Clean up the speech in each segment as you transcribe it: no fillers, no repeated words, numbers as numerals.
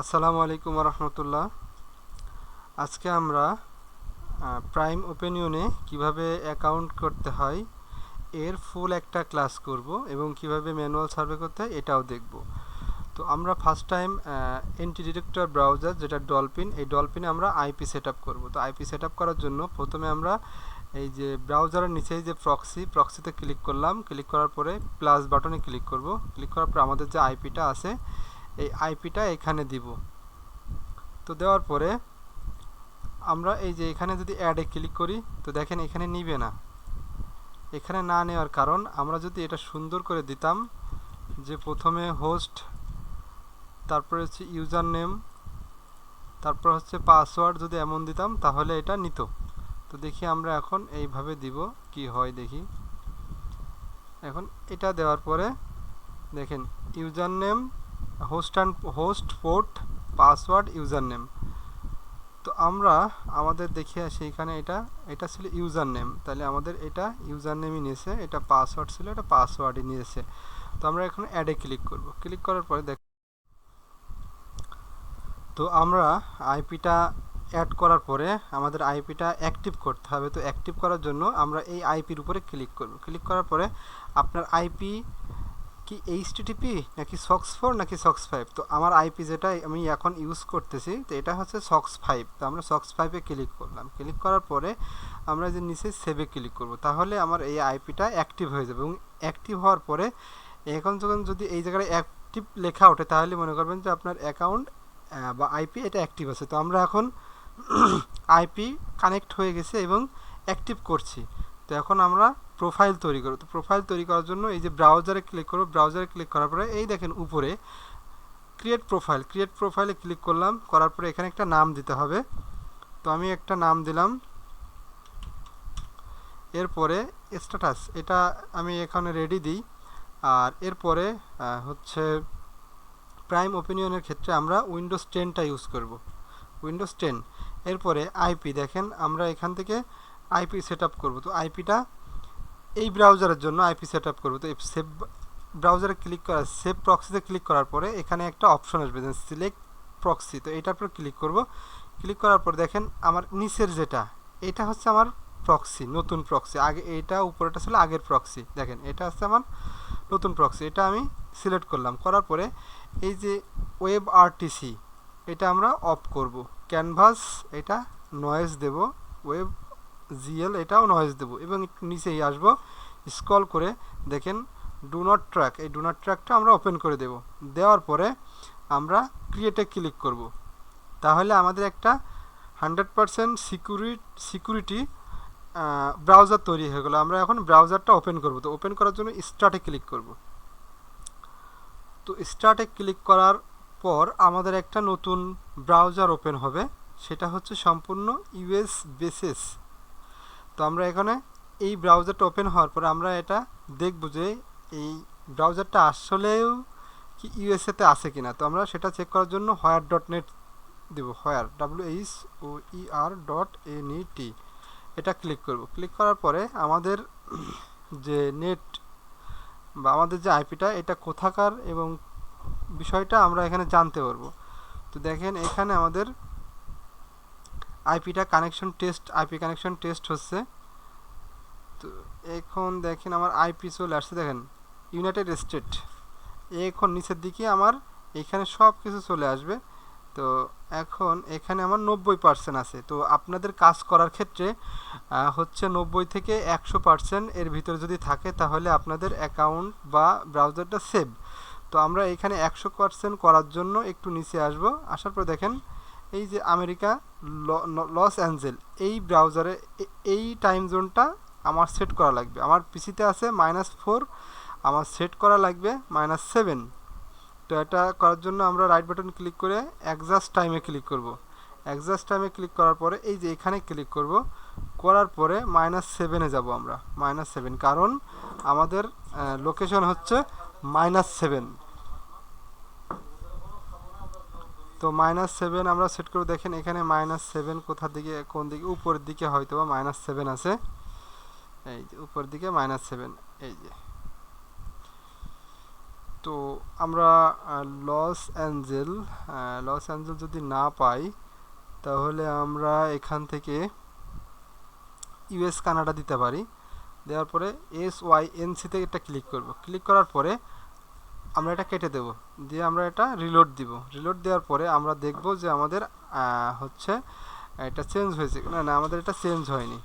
আসসালামু আলাইকুম রহমতুল্লাহ। আজকে আমরা প্রাইম ওপেনিয়নে কিভাবে অ্যাকাউন্ট করতে হয় এর ফুল একটা ক্লাস করব এবং কিভাবে ম্যানুয়াল সার্ভে করতে হয় এটাও দেখব। তো আমরা first time anti detector browser যেটা ডলফিন, এই ডলফিনে আমরা আইপি সেট আপ করবো। তো আইপি সেট আপ করার জন্য প্রথমে আমরা এই যে ব্রাউজারের নিচেই যে প্রক্সিতে ক্লিক করলাম। ক্লিক করার পরে প্লাস বাটনে ক্লিক করব। ক্লিক করার পর আমাদের যে আইপিটা আছে এই আইপিটা এখানে দিব। তো দেওয়ার পরে আমরা এই যে এখানে যদি অ্যাডে ক্লিক করি তো দেখেন এখানে নিবে না। এখানে না নেওয়ার কারণ আমরা যদি এটা সুন্দর করে দিতাম যে প্রথমে হোস্ট, তারপরে হচ্ছে ইউজার নেম, তারপর হচ্ছে পাসওয়ার্ড, যদি এমন দিতাম তাহলে এটা নিত। তো দেখি আমরা এখন এইভাবে দিব কি হয় দেখি। এখন এটা দেওয়ার পরে দেখেন user name, host port, password, user name. তো আমরা আমাদের দেখে আসি এখানে এটা ছিল ইউজার নেম, তাহলে আমাদের এটা ইউজার নেমই নিয়েছে। এটা পাসওয়ার্ড ছিল, এটা পাসওয়ার্ডই নিয়েছে। তো আমরা এখন অ্যাডে ক্লিক করব। ক্লিক করার পরে দেখ, তো আমরা আইপিটা অ্যাড করার পরে আমাদের আইপিটা অ্যাক্টিভ করতে হবে। তো অ্যাক্টিভ করার জন্য আমরা এই আইপির উপরে ক্লিক করব। ক্লিক করার পরে আপনার আইপি কি এইচটিটিপি নাকি সক্স 4 নাকি সক্স 5। তো আমার আইপি যেটা আমি এখন ইউজ করতেছি তো এটা হচ্ছে সক্স 5। তো আমরা সক্স 5-এ ক্লিক করলাম। ক্লিক করার পরে আমরা যে নিচে সেভে ক্লিক করব, তাহলে আমার এই আইপিটা অ্যাক্টিভ হয়ে যাবে। এবং অ্যাক্টিভ হওয়ার পরে এখন যখন যদি এই জায়গায় অ্যাক্টিভ লেখা ওঠে তাহলে মনে করবেন যে আপনার অ্যাকাউন্ট বা আইপি এটা অ্যাক্টিভ আছে। তো আমরা এখন আইপি কানেক্ট হয়ে গেছে এবং অ্যাক্টিভ করছি। তো এখন আমরা প্রোফাইল তৈরি করব। তো প্রোফাইল তৈরি করার জন্য এই যে ব্রাউজারে ক্লিক করব। ব্রাউজারে ক্লিক করার পরে এই দেখেন উপরে ক্রিয়েট প্রোফাইলে ক্লিক করলাম। করার পরে এখানে একটা নাম দিতে হবে। তো আমি একটা নাম দিলাম। এরপরে স্ট্যাটাস এটা আমি এখানে রেডি দিই। আর এরপরে হচ্ছে প্রাইম ওপিনিয়নের ক্ষেত্রে আমরা উইন্ডোজ 10টা ইউজ করব, উইন্ডোজ 10। এরপরে আইপি দেখেন আমরা এখান থেকে আইপি সেট আপ করবো। তো আইপিটা এই ব্রাউজারের জন্য আইপি সেট আপ করবো। তো সেভ ব্রাউজারে ক্লিক করা, সেভ প্রক্সিতে ক্লিক করার পরে এখানে একটা অপশন আসবে যে সিলেক্ট প্রক্সি। তো এটার পর ক্লিক করব। ক্লিক করার পর দেখেন আমার নিচের যেটা এটা হচ্ছে আমার প্রক্সি, নতুন প্রক্সি। আগে এটা উপরেটা ছিল আগের প্রক্সি, দেখেন এটা হচ্ছে আমার নতুন প্রক্সি। এটা আমি সিলেক্ট করলাম। করার পরে এই যে ওয়েব আরটিসি এটা আমরা অফ করব। ক্যানভাস এটা নয়েজ দেব, ওয়েব জিএল এটাও নয়েজ দেব এবং একটু নিচেই আসবো। স্ক্রল করে দেখেন ডু নট ট্র্যাক, এই ডু নট ট্র্যাকটা আমরা ওপেন করে দেব। দেওয়ার পরে আমরা ক্রিয়েটে ক্লিক করব। তাহলে আমাদের একটা 100% সিকিউরিটি ব্রাউজার তৈরি হয়ে গেলো। আমরা এখন ব্রাউজারটা ওপেন করব। তো ওপেন করার জন্য স্টার্টে ক্লিক করব। তো স্টার্টে ক্লিক করার পর আমাদের একটা নতুন ব্রাউজার ওপেন হবে, সেটা হচ্ছে সম্পূর্ণ ইউএস বেসিস। তো আমরা এখানে এই ব্রাউজারটা ওপেন হওয়ার পর আমরা এটা দেখব যে এই ব্রাউজারটা আসলেও কি ইউএসএতে আছে কিনা। তো আমরা সেটা চেক করার জন্য হোয়ার.নেট দেব, হোয়ার WHOER.NET এটা ক্লিক করব। ক্লিক করার পরে আমাদের যে নেট বা আমাদের যে আইপিটা এটা কোথাকার এবং বিষয়টা আমরা এখানে জানতে পারবো। তো দেখেন এখানে আমাদের আইপি কানেকশন টেস্ট হচ্ছে। তো এখন দেখেন আমার আইপি চলে আসছে, দেখেন ইউনাইটেড স্টেট। এখন নিচের দিকে আমার এখানে সব কিছু চলে আসবে। তো এখন এখানে আমার 90% আছে। তো আপনাদের কাজ করার ক্ষেত্রে হচ্ছে 90 থেকে 100% এর ভিতরে যদি থাকে তাহলে আপনাদের অ্যাকাউন্ট বা ব্রাউজারটা সেভ। তো আমরা এখানে 100% করার জন্য একটু নিচে আসব। আসার পর দেখেন এই যে আমেরিকা লস অ্যাঞ্জেল, এই ব্রাউজারে এই টাইম জোনটা আমার সেট করা লাগবে। আমার পিসিতে আছে -4, আমার সেট করা লাগবে -7। তো এটা করার জন্য আমরা রাইট বাটন ক্লিক করে অ্যাডজাস্ট টাইমে ক্লিক করব। অ্যাডজাস্ট টাইমে ক্লিক করার পরে এই যে এখানে ক্লিক করব। করার পরে -7-এ যাব আমরা, -7, কারণ আমাদের লোকেশন হচ্ছে -7। তো -7 আমরা সেট করব। দেখেন এখানে -7 কোথার দিকে, কোন দিকে, উপরের দিকে হয়তো বা -7 আছে। এই যে উপরের দিকে -7, এই যে। তো তো আমরা লস অ্যাঞ্জেল যদি না পাই তাহলে আমরা এখান থেকে ইউএস কানাডা দিতে পারি। দেওয়ার পরে SYNC তে এটা ক্লিক করব। ক্লিক করার পরে আমরা এটা কেটে দেব, দিয়ে আমরা এটা রিলোড দিব। রিলোড দেওয়ার পরে আমরা দেখব যে আমাদের হচ্ছে এটা চেঞ্জ হয়েছে না, আমাদের এটা চেঞ্জ হয়নি।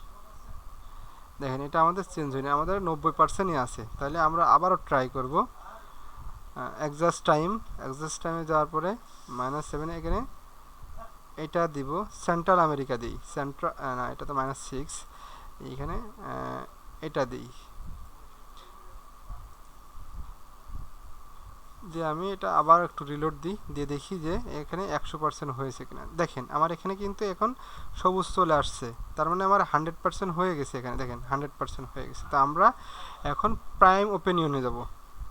দেখেন এটা আমাদের চেঞ্জ হয়নি, আমাদের 90%ই আছে। তাহলে আমরা আবারও ট্রাই করব। অ্যাডজাস্ট টাইমে যাওয়ার পরে -7 এখানে এটা দিব, সেন্ট্রাল আমেরিকা দিই, না এটা তো -6, এখানে এটা দিই, দিয়ে আমি এটা আবার একটু রিলোড দিই, দিয়ে দেখি যে এখানে 100% হয়েছে কিনা। দেখেন আমার এখানে কিন্তু এখন সবুজ চলে আসছে, তার মানে আমার 100% হয়ে গেছে। এখানে দেখেন 100% হয়ে গেছে। তো আমরা এখন প্রাইম ওপিনিয়নে যাব,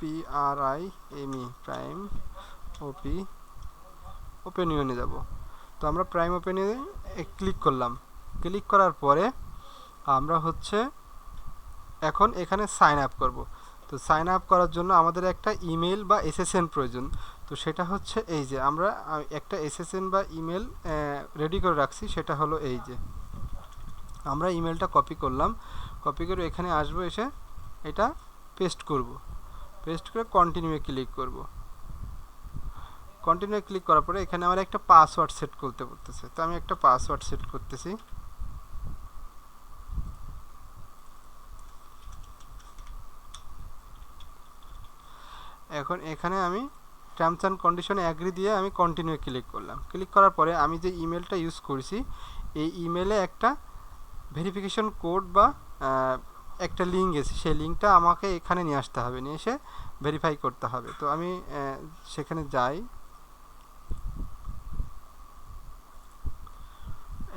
PRIME প্রাইম ওপিনিয়নে যাব। তো আমরা প্রাইম ওপিনিয়নে ক্লিক করলাম। ক্লিক করার পরে আমরা হচ্ছে এখন এখানে সাইন আপ করব। তো সাইন আপ করার জন্য আমাদের একটা ইমেল বা SSN প্রয়োজন। তো সেটা হচ্ছে এই যে আমরা একটা SSN বা ইমেল রেডি করে রাখছি, সেটা হলো এই যে আমরা ইমেলটা কপি করলাম। কপি করে এখানে আসবো, এসে এটা পেস্ট করব। পেস্ট করে কন্টিনিউয়ে ক্লিক করব। কন্টিনিউ ক্লিক করার পরে এখানে আমার একটা পাসওয়ার্ড সেট করতে বলতেছে। তো আমি একটা পাসওয়ার্ড সেট করতেছি। এখন এখানে আমি টার্মস অ্যান্ড কন্ডিশনে অ্যাগ্রি দিয়ে আমি কন্টিনিউ ক্লিক করলাম। ক্লিক করার পরে আমি যে ইমেলটা ইউজ করেছি এই ইমেলে একটা ভেরিফিকেশন কোড বা একটা লিঙ্ক এসে, সেই লিঙ্কটা আমাকে এখানে নিয়ে আসতে হবে, নিয়ে এসে ভেরিফাই করতে হবে। তো আমি সেখানে যাই,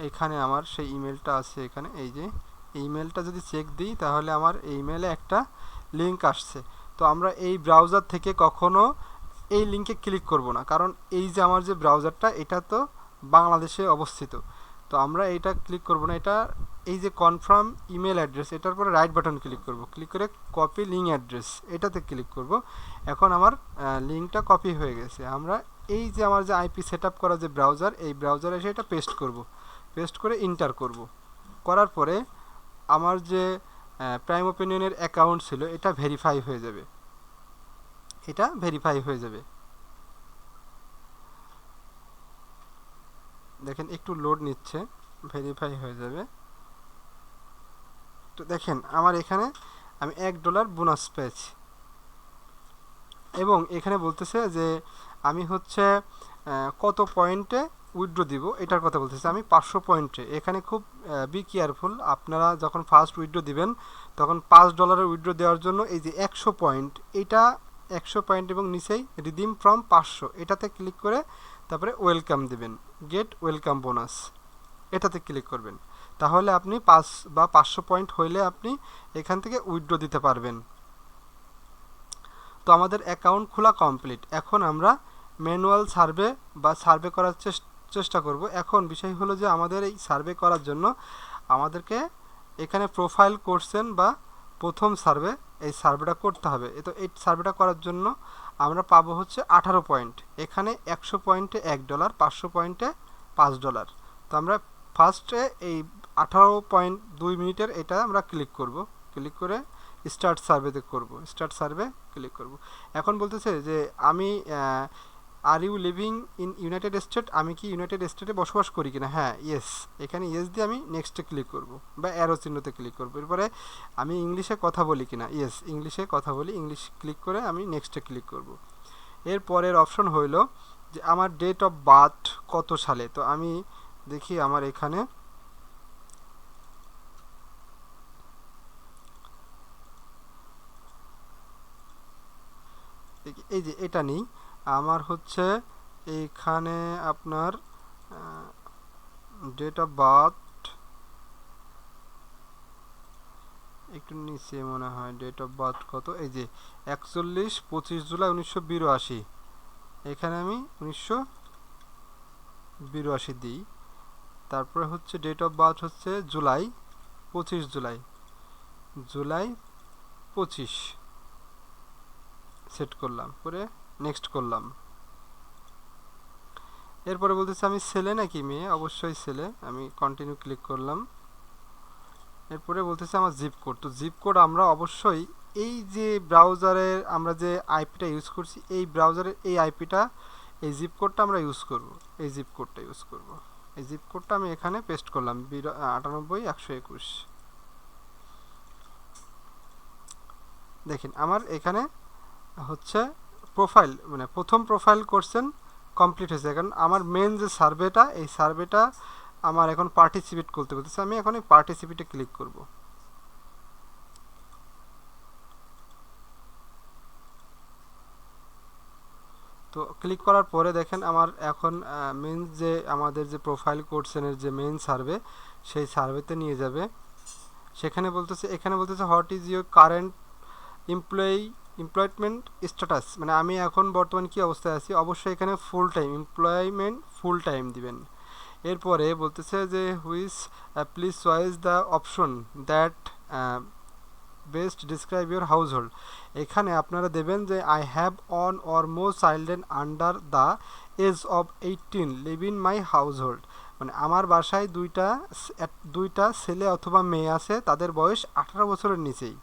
এখানে আমার সেই ইমেলটা আছে। এখানে এই যে ইমেলটা যদি চেক দিই তাহলে আমার এই ইমেলে একটা লিঙ্ক আসছে। তো আমরা এই ব্রাউজার থেকে কখনো এই লিঙ্কে ক্লিক করব না, কারণ এই যে আমার যে ব্রাউজারটা এটা তো বাংলাদেশে অবস্থিত। তো আমরা এটা ক্লিক করব না, এটা এই যে কনফার্ম ইমেল অ্যাড্রেস, এটার পরে রাইট বাটন ক্লিক করব। ক্লিক করে কপি লিঙ্ক অ্যাড্রেস এটাতে ক্লিক করব। এখন আমার লিঙ্কটা কপি হয়ে গেছে। আমরা এই যে আমার যে IP সেট আপ করা যে ব্রাউজার, এই ব্রাউজারে এসে এটা পেস্ট করব। পেস্ট করে ইন্টার করব। করার পরে আমার যে প্রাইম ওপিনিয়নের অ্যাকাউন্ট ছিল এটা ভেরিফাই হয়ে যাবে। এটা ভেরিফাই হয়ে যাবে। দেখেন একটু লোড নিচ্ছে, ভেরিফাই হয়ে যাবে। তো দেখেন আমার এখানে আমি $1 বোনাস পেয়েছি, এবং এখানে বলতেছে যে আমি হচ্ছে কত পয়েন্টে উইথড্র দিব এটার কথা বলতেছে। আমি 500 পয়েন্টে। এখানে খুব বি কেয়ারফুল, আপনারা যখন ফার্স্ট উইথড্র দিবেন তখন $5 উইথড্র দেওয়ার জন্য এই যে 100 পয়েন্ট, এটা 100 পয়েন্ট এবং নিচেই রিডিম ফ্রম 500 এটাতে ক্লিক করে তারপরে ওয়েলকাম দিবেন, গেট ওয়েলকাম বোনাস এটাতে ক্লিক করবেন। তাহলে আপনি 5 বা 500 পয়েন্ট হইলে আপনি এখান থেকে উইথড্র দিতে পারবেন। তো আমাদের অ্যাকাউন্ট খোলা কমপ্লিট। এখন আমরা ম্যানুয়াল সার্ভে বা সার্ভে করার চেষ্টা করব। এখন বিষয় হলো যে আমাদের এই সার্ভে করার জন্য আমাদেরকে এখানে প্রোফাইল করছেন বা প্রথম সার্ভে, এই সার্ভেটা করতে হবে। তো এই সার্ভেটা করার জন্য আমরা পাবো হচ্ছে 18 পয়েন্ট। এখানে 100 পয়েন্টে $1, 500 পয়েন্টে $5। তো আমরা ফার্স্টে এই 18.2 মিনিটের এটা আমরা ক্লিক করব। ক্লিক করে স্টার্ট সার্ভেতে করব। স্টার্ট সার্ভে ক্লিক করব। এখন বলতেছে যে আমি are you living in United State, আমি কি ইউনাইটেড স্টেটে বসবাস করি কিনা। হ্যাঁ, ইয়েস। এখানে ইয়েস দিয়ে আমি নেক্সটে ক্লিক করব বা অ্যারো চিহ্নতে ক্লিক করব। এরপরে আমি ইংলিশে কথা বলি কিনা, ইয়েস ইংলিশে কথা বলি, ইংলিশ ক্লিক করে আমি নেক্সটে ক্লিক করব। এরপরের অপশন হইল যে আমার ডেট অফ বার্থ কত সালে। তো আমি দেখি আমার এখানে এই যে এটা নেই, আমার হচ্ছে এইখানে আপনার ডেট অফ বার্থ একটু নিচে মনে হয়। ডেট অফ বার্থ কত, এই যে 41-25 জুলাই 1982। এখানে আমি 1982 দিই। তারপরে হচ্ছে ডেট অফ বার্থ হচ্ছে জুলাই 25 জুলাই 25 সেট করলাম, করে নেক্সট করলাম। এরপরে বলতেছে আমি ছেলে নাকি মেয়ে, অবশ্যই ছেলে, আমি কন্টিনিউ ক্লিক করলাম। এরপরে বলতেছে আমার জিপ কোড, তো জিপ কোড আমরা অবশ্যই এই যে ব্রাউজারের আমরা যে আইপিটা ইউজ করছি এই ব্রাউজারের এই আইপিটা, এই জিপ কোডটা আমরা ইউজ করব, এই জিপ কোডটা ইউজ করব। এই জিপ কোডটা আমি এখানে পেস্ট করলাম 98,121। দেখেন আমার এখানে হচ্ছে প্রোফাইল, মানে প্রথম প্রোফাইল কোশ্চেন কমপ্লিট হয়েছে। কারণ আমার মেন যে সার্ভেটা, এই সার্ভেটা আমার এখন পার্টিসিপেট করতে বলতেছে, আমি এখন এই পার্টিসিপেটে ক্লিক করব। তো ক্লিক করার পরে দেখেন আমার এখন মেন যে আমাদের যে প্রোফাইল কোশ্চেনের যে মেন সার্ভে, সেই সার্ভেতে নিয়ে যাবে। সেখানে বলতেছে, এখানে বলতেছে what is your current employment status, মানে আমি এখন বর্তমান কি অবস্থায় আছি। অবশ্যই এখানে full time employment, full time দিবেন। এরপরে বলতেছে যে which please choice the option that best describe your household. এখানে আপনারা দেবেন যে I have one or more children under the age of 18 live in my household, মানে আমার বাসায় দুইটা ছেলে অথবা মেয়ে আছে, তাদের বয়স 18 বছরের নিচেই।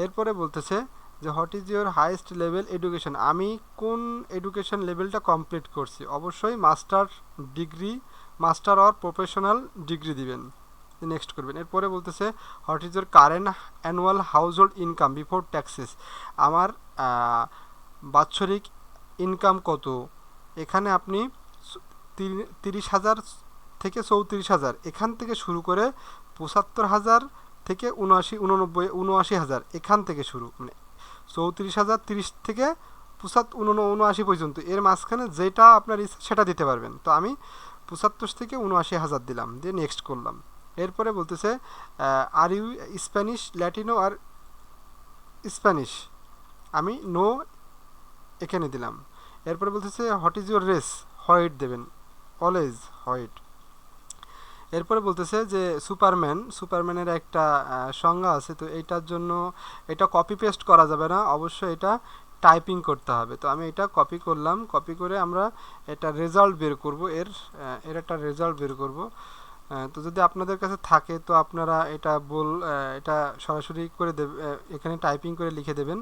এরপরে বলতেছে যে what is your highest level education, আমি কোন এডুকেশন লেভেলটা কমপ্লিট করছি। অবশ্যই মাস্টার অর প্রফেশনাল ডিগ্রি দিবেন, নেক্সট করবেন। এরপরে বলতেছে what is your current annual house hold income before taxes, আমার বাৎসরিক ইনকাম কত। এখানে আপনি 30,000 থেকে 34,000, এখান থেকে শুরু করে 75,000 থেকে 79,000 এখান থেকে শুরু, মানে 34,000 30 থেকে 79 পর্যন্ত, এর মাঝখানে যেটা আপনার ইচ্ছা সেটা দিতে পারবেন। তো আমি 75 থেকে 79,000 দিলাম, দিয়ে নেক্সট করলাম। এরপরে বলতেছে are you Spanish, Latino or Spanish, আমি নো এখানে দিলাম। এরপরে বলতেছে what is your race, white দেবেন, অলওয়েজ হোয়াইট। এরপরে বলতেছে যে সুপারম্যানের একটা সংজ্ঞা আছে, তো এইটার জন্য এটা কপি পেস্ট করা যাবে না, অবশ্যই এটা টাইপিং করতে হবে। তো আমি এটা কপি করলাম, কপি করে আমরা এটা রেজাল্ট বের করব, এর একটা রেজাল্ট বের করব। তো যদি আপনাদের কাছে থাকে তো আপনারা এটা সরাসরি করে দেবে, এখানে টাইপিং করে লিখে দেবেন।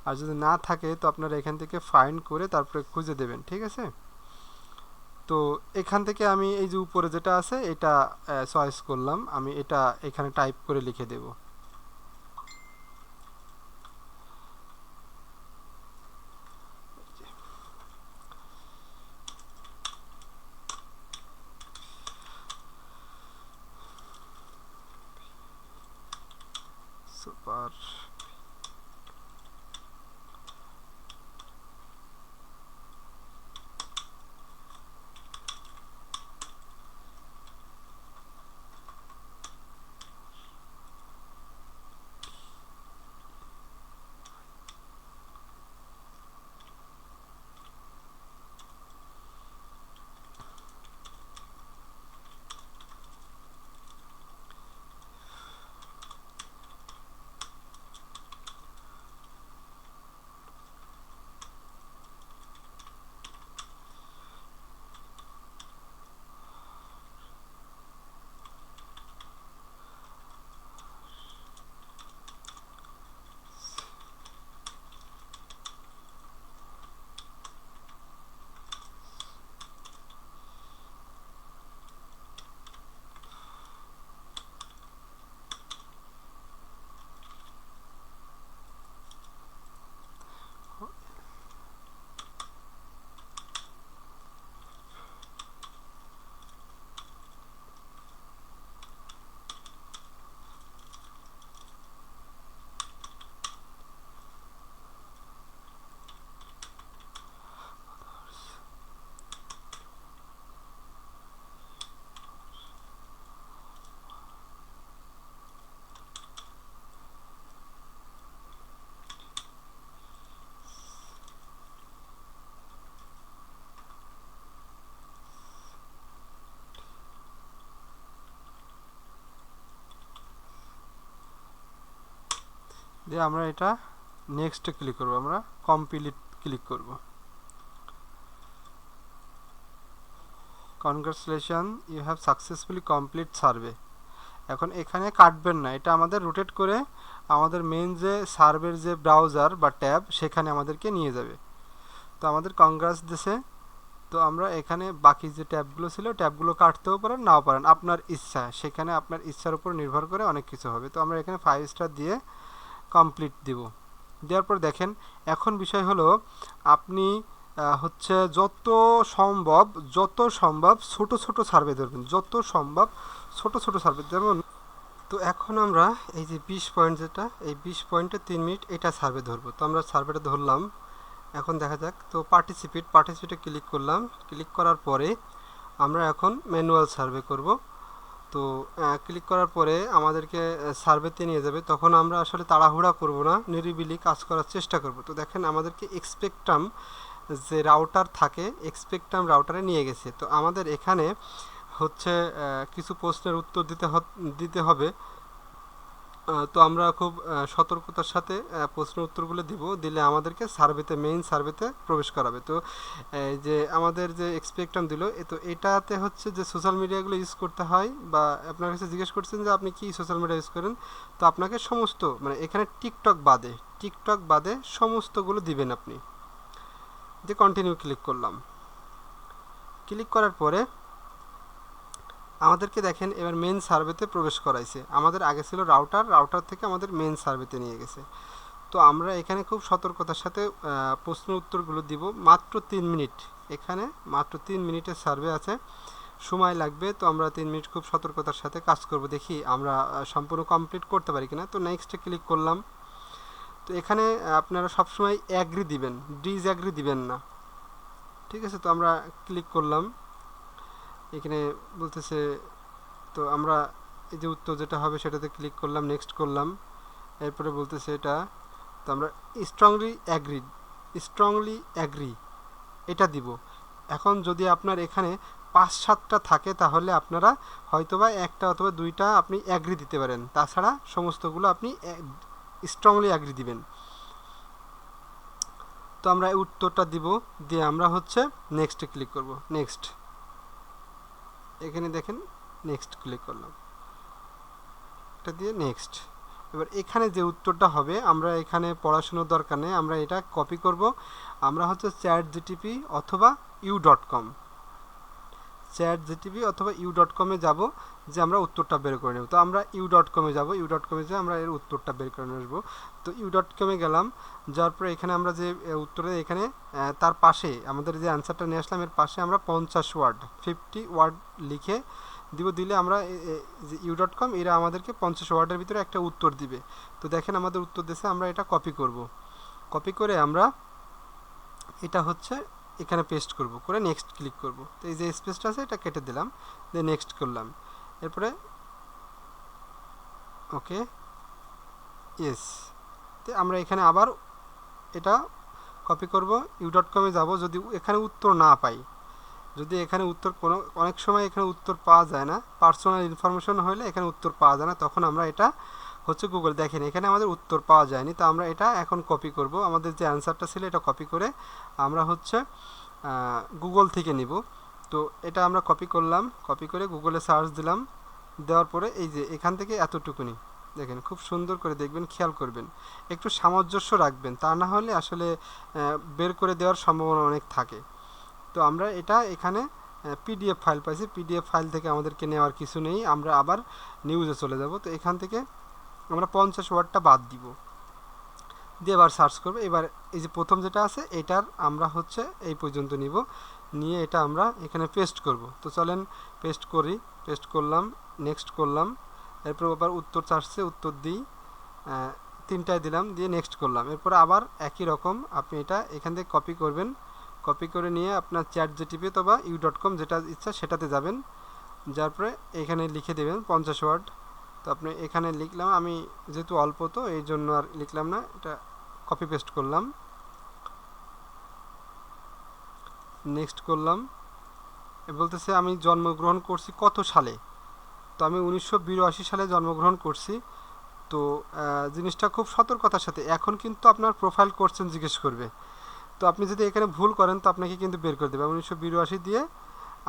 আর যদি না থাকে তো আপনারা এখান থেকে ফাইন্ড করে তারপরে খুঁজে দেবেন, ঠিক আছে। তো এখান থেকে আমি এই যে উপরে যেটা আছে এটা চয়েস করলাম, আমি এটা এখানে টাইপ করে লিখে দেব। সুপার দিয়ে আমরা এটা নেক্সটে ক্লিক করব, আমরা কমপ্লিট ক্লিক করব। Congratulation, you have successfully complete survey. এখন এখানে কাটবেন না, এটা আমাদের রোটেট করে আমাদের মেইন যে সার্ভের যে ব্রাউজার বা ট্যাব সেখানে আমাদেরকে নিয়ে যাবে। তো আমাদের কনগ্রাস দিছে। তো আমরা এখানে বাকি যে ট্যাবগুলো ছিল ট্যাবগুলো কাটতেও পারেন নাও পারেন, আপনার ইচ্ছা, সেখানে আপনার ইচ্ছার উপর নির্ভর করে অনেক কিছু হবে। তো আমরা এখানে 5 স্টার দিয়ে কমপ্লিট দিব। দেওয়ার পর দেখেন এখন বিষয় হলো আপনি হচ্ছে যত সম্ভব ছোট ছোট সার্ভে ধরবেন, যত সম্ভব ছোট ছোট সার্ভে। যেমন তো এখন আমরা এই যে 20 পয়েন্ট, যেটা এই 20 পয়েন্টে 3 মিনিট এটা সার্ভে ধরবো। তো আমরা সার্ভেটা ধরলাম, এখন দেখা যাক। তো পার্টিসিপেটে ক্লিক করলাম। ক্লিক করার পরে আমরা এখন ম্যানুয়াল সার্ভে করব। তো ক্লিক করার পরে আমাদেরকে সার্ভেতে নিয়ে যাবে। তখন আমরা আসলে তাড়াহুড়া করব না, নিরিবিলি কাজ করার চেষ্টা করব। তো দেখেন আমাদেরকে এক্সপেক্টাম যে রাউটার থাকে, এক্সপেক্টাম রাউটারে নিয়ে গেছে। তো আমাদের এখানে হচ্ছে কিছু প্রশ্নের উত্তর দিতে হবে। তো আমরা খুব সতর্কতার সাথে প্রশ্ন উত্তরগুলো দিলে আমাদেরকে মেইন সার্ভেতে প্রবেশ করাবে। তো যে আমাদের যে এক্সপেক্টাম দিল, তো এটাতে হচ্ছে যে সোশ্যাল মিডিয়াগুলো ইউজ করতে হয়, বা আপনার কাছে জিজ্ঞেস করছেন যে আপনি কি সোশ্যাল মিডিয়া ইউজ করেন। তো আপনাকে সমস্ত, মানে এখানে টিকটক বাদে সমস্তগুলো দিবেন আপনি। যে কন্টিনিউ ক্লিক করলাম। ক্লিক করার পরে আমাদেরকে দেখেন এবার মেন সার্ভেতে প্রবেশ করাইছে। আমাদের আগে ছিল রাউটার থেকে আমাদের মেন সার্ভেতে নিয়ে গেছে। তো আমরা এখানে খুব সতর্কতার সাথে প্রশ্ন উত্তরগুলো দিব। মাত্র 3 মিনিট, এখানে মাত্র 3 মিনিটের সার্ভে আছে, সময় লাগবে। তো আমরা 3 মিনিট খুব সতর্কতার সাথে কাজ করব, দেখি আমরা সম্পূর্ণ কমপ্লিট করতে পারি কিনা। তো নেক্সটে ক্লিক করলাম। তো এখানে আপনারা সবসময় অ্যাগ্রি দিবেন, ডিসঅ্যাগ্রি দিবেন না, ঠিক আছে। তো আমরা ক্লিক করলাম, এখানে বলতেছে, তো আমরা এই যে উত্তর যেটা হবে সেটাতে ক্লিক করলাম, নেক্সট করলাম। এরপরে বলতেছে এটা, তো আমরা স্ট্রংলি অ্যাগ্রি এটা দিব। এখন যদি আপনার এখানে 5-7টা থাকে তাহলে আপনারা হয়তোবা একটা অথবা 2টা আপনি অ্যাগ্রি দিতে পারেন, তাছাড়া সমস্তগুলো আপনি স্ট্রংলি অ্যাগ্রি দিবেন। তো আমরা এই উত্তরটা দিব, দিয়ে আমরা হচ্ছে নেক্সটে ক্লিক করব। নেক্সট, এখানে দেখেন নেক্সট ক্লিক করলাম, এটা দিয়ে নেক্সট। এবার এখানে যে উত্তরটা হবে, আমরা এখানে পড়াশোনার দরকার নেই, আমরা এটা কপি করব। আমরা হচ্ছে ChatGPT অথবা u.com যাব, যে আমরা উত্তরটা বের করে নেব। তো আমরা u.com যাব, যে আমরা এর উত্তরটা বের করে নেব। তো u.com গেলাম, যাওয়ার পরে এখানে আমরা যে উত্তরে এখানে তার পাশে আমাদের যে অ্যান্সারটা নিয়ে আসলাম এর পাশে আমরা 50 ওয়ার্ড লিখে দিলে আমরা যে u.com এরা আমাদেরকে 50 ওয়ার্ডের ভিতরে একটা উত্তর দিবে। তো দেখেন আমাদের উত্তর দিয়েছে, আমরা এটা কপি করব। কপি করে আমরা এটা হচ্ছে এখানে পেস্ট করব, করে নেক্সট ক্লিক করব। তো এই যে স্পেসটা আছে এটা কেটে দিলাম, দিয়ে নেক্সট করলাম। এরপরে ওকে, ইয়েস। তো আমরা এখানে আবার এটা কপি করব, u.com যাব। যদি এখানে উত্তর না পাই, যদি এখানে উত্তর অনেক সময় এখানে উত্তর পাওয়া যায় না, পার্সোনাল ইনফরমেশন হলে এখানে উত্তর পাওয়া যায় না, তখন আমরা এটা হচ্ছে গুগল, দেখেন এখানে আমাদের উত্তর পাওয়া যায়নি। তো আমরা এটা এখন কপি করব, আমাদের যে অ্যান্সারটা ছিল এটা কপি করে আমরা হচ্ছে গুগল থেকে নিব। তো এটা আমরা কপি করলাম, কপি করে গুগলে সার্চ দিলাম, দেওয়ার পরে এই যে এখান থেকে এতটুকুনি দেখেন, খুব সুন্দর করে দেখবেন, খেয়াল করবেন, একটু সামঞ্জস্য রাখবেন, তা না হলে আসলে বের করে দেওয়ার সম্ভাবনা অনেক থাকে। তো আমরা এটা এখানে পিডিএফ ফাইল পাইছি, পিডিএফ ফাইল থেকে আমাদেরকে নেওয়ার কিছু নেই, আমরা আবার নিউজে চলে যাব। তো এখান থেকে আমরা 50 ওয়ার্ডটা বাদ দিব, দিয়ে এবার সার্চ করব। এবার এই যে প্রথম যেটা আছে এটার আমরা হচ্ছে এই পর্যন্ত নিয়ে এটা আমরা এখানে পেস্ট করব। তো চলেন পেস্ট করি, পেস্ট করলাম, নেক্সট করলাম। এরপর আবার উত্তর চাচ্ছে, উত্তর দিই, 3টায় দিলাম, দিয়ে নেক্সট করলাম। এরপর আবার একই রকম আপনি এটা এখান থেকে কপি করবেন, কপি করে নিয়ে আপনার ChatGPT অথবা u.com যেটা ইচ্ছা সেটাতে যাবেন, যার পরে এখানে লিখে দেবেন 50 ওয়ার্ড। তো আপনি এখানে লিখলাম, আমি যেহেতু অল্প তো এই জন্য আর লিখলাম না, এটা কপি পেস্ট করলাম, নেক্সট করলাম। বলতেছে আমি জন্মগ্রহণ করছি কত সালে, তো আমি 1982 সালে জন্মগ্রহণ করছি। তো জিনিসটা খুব সতর্কতার সাথে, এখন কিন্তু আপনার প্রোফাইল কোশ্চেন জিজ্ঞেস করবে। তো আপনি যদি এখানে ভুল করেন তো আপনাকে কিন্তু বের করে দেবে। 1982 দিয়ে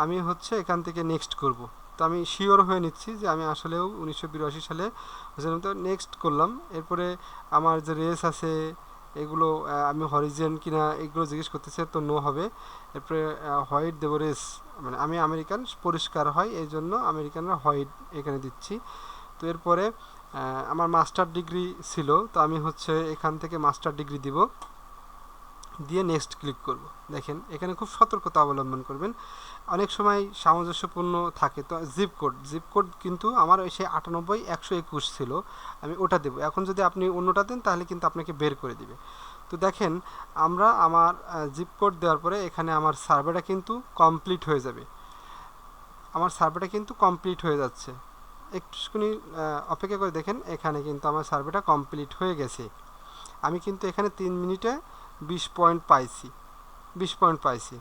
আমি হচ্ছে এখান থেকে নেক্সট করব। তো আমি শিওর হয়ে নিচ্ছি যে আমি আসলেও 1982 সালে হয়েছিলাম, তো নেক্সট করলাম। এরপরে আমার যে রেস আছে এগুলো আমি হরিজেন কিনা এগুলো জিজ্ঞেস করতেছে, তো নো হবে। এরপরে হোয়াইট দেবো রেস, মানে আমি আমেরিকান, পরিষ্কার হয় এই জন্য আমেরিকানরা হোয়াইট এখানে দিচ্ছি। তো এরপরে আমার মাস্টার ডিগ্রি ছিল, তো আমি হচ্ছে এখান থেকে মাস্টার ডিগ্রি দিব, দিয়ে নেক্সট ক্লিক করব। দেখেন এখানে খুব সতর্কতা অবলম্বন করবেন, অনেক সময় সামঞ্জস্যপূর্ণ থাকে। তো জিপ কোড কিন্তু আমার ওই সেই 98-121 ছিল, আমি ওটা দেবো। এখন যদি আপনি অন্যটা দেন তাহলে কিন্তু আপনাকে বের করে দিবে। তো দেখেন আমার জিপ কোড দেওয়ার পরে এখানে আমার সার্ভেটা কিন্তু কমপ্লিট হয়ে যাবে, আমার সার্ভেটা কিন্তু কমপ্লিট হয়ে যাচ্ছে। একটুখানি অপেক্ষা করে দেখেন, এখানে কিন্তু আমার সার্ভেটা কমপ্লিট হয়ে গেছে। আমি কিন্তু এখানে 3 মিনিটে 20 পয়েন্ট পাইছি, 20 পয়েন্ট পাইছি।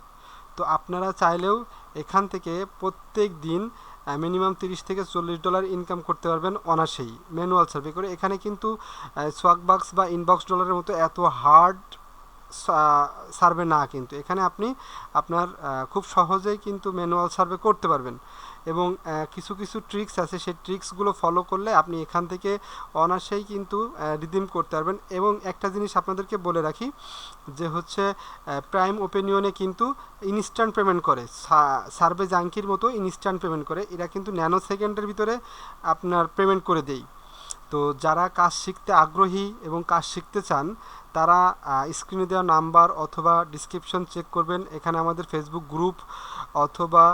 তো আপনারা চাইলেও এখান থেকে প্রত্যেক দিন মিনিমাম $30 থেকে $40 ইনকাম করতে পারবেন অনায়াসেই, ম্যানুয়াল সার্ভে করে। এখানে কিন্তু সোয়াগবাক্স বা ইনবক্স ডলারের মতো এত হার্ড সার্ভে না, কিন্তু এখানে আপনি আপনার খুব সহজেই কিন্তু ম্যানুয়াল সার্ভে করতে পারবেন। এবং কিছু কিছু ট্রিক্স আছে, সেই ট্রিক্সগুলো ফলো করলে আপনি এখান থেকে অনায়াসেই কিন্তু রিডিম করতে পারবেন। এবং একটা জিনিস আপনাদেরকে বলে রাখি যে হচ্ছে প্রাইম ওপিনিয়নে কিন্তু ইনস্ট্যান্ট পেমেন্ট করে, সার্ভে জাঙ্কির মতো ইনস্ট্যান্ট পেমেন্ট করে। এরা কিন্তু ন্যানো সেকেন্ডের ভিতরে আপনার পেমেন্ট করে দেয়। তো যারা কাজ শিখতে আগ্রহী এবং কাজ শিখতে চান তারা স্ক্রিনে দেওয়া নাম্বার অথবা ডিসক্রিপশন চেক করবেন, এখানে আমাদের ফেসবুক গ্রুপ অথবা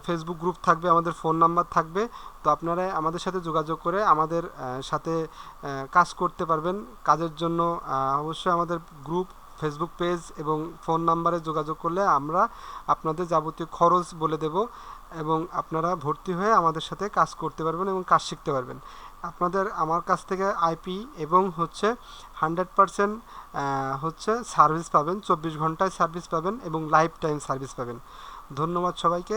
ফেসবুক গ্রুপ থাকবে, আমাদের ফোন নাম্বার থাকবে। তো আপনারা আমাদের সাথে যোগাযোগ করে আমাদের সাথে কাজ করতে পারবেন। কাজের জন্য অবশ্যই আমাদের গ্রুপ, ফেসবুক পেজ এবং ফোন নাম্বারে যোগাযোগ করলে আমরা আপনাদের যাবতীয় খরচ বলে দেব এবং আপনারা ভর্তি হয়ে আমাদের সাথে কাজ করতে পারবেন এবং কাজ শিখতে পারবেন। আপনাদের আমার কাছ থেকে আইপি এবং হচ্ছে 100% হচ্ছে সার্ভিস পাবেন, 24 ঘন্টায় সার্ভিস পাবেন এবং লাইফ টাইম সার্ভিস পাবেন। ধন্যবাদ সবাইকে।